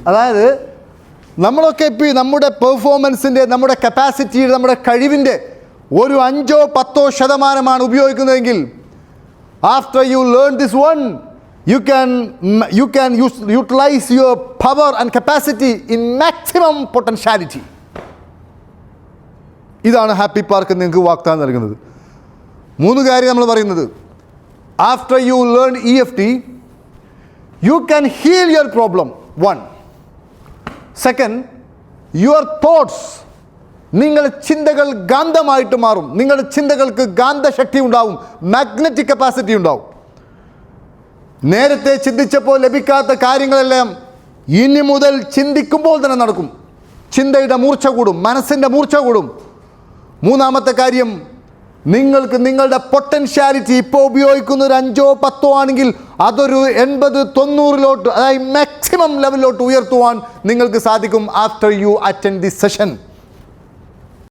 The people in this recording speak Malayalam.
അതായത് നമ്മളൊക്കെ ഇപ്പോൾ നമ്മുടെ പെർഫോമൻസിൻ്റെ, നമ്മുടെ കപ്പാസിറ്റിയുടെ, നമ്മുടെ കഴിവിൻ്റെ ഒരു 5-10% ഉപയോഗിക്കുന്നതെങ്കിൽ after you learn this one you can utilize your power and capacity in maximum potentiality. ഇതാണ് ഹാപ്പി പാർക്ക് നിങ്ങൾക്ക് വാഗ്ദാനം നൽകുന്നത്. 3 കാര്യം നമ്മൾ പറയുന്നത്. After you learn EFT you can heal your problem. 1. Second, your thoughts, നിങ്ങളുടെ ചിന്തകൾ ഗാന്ധമായിട്ട് മാറും. നിങ്ങളുടെ ചിന്തകൾക്ക് ഗാന്ധശക്തി ഉണ്ടാവും, മാഗ്നറ്റിക് കപ്പാസിറ്റി ഉണ്ടാവും. നേരത്തെ ചിന്തിച്ചപ്പോൾ ലഭിക്കാത്ത കാര്യങ്ങളെല്ലാം ഇനി മുതൽ ചിന്തിക്കുമ്പോൾ തന്നെ നടക്കും. ചിന്തയുടെ മൂർച്ച കൂടും, മനസ്സിൻ്റെ മൂർച്ച കൂടും. 3-ാമത്തെ കാര്യം, നിങ്ങൾക്ക് നിങ്ങളുടെ പൊട്ടൻഷ്യാലിറ്റി ഇപ്പോൾ ഉപയോഗിക്കുന്ന ഒരു 5-10 ആണെങ്കിൽ അതൊരു 80-90 അതായത് മാക്സിമം ലെവലിലോട്ട് ഉയർത്തുവാൻ നിങ്ങൾക്ക് സാധിക്കും after you attend this session.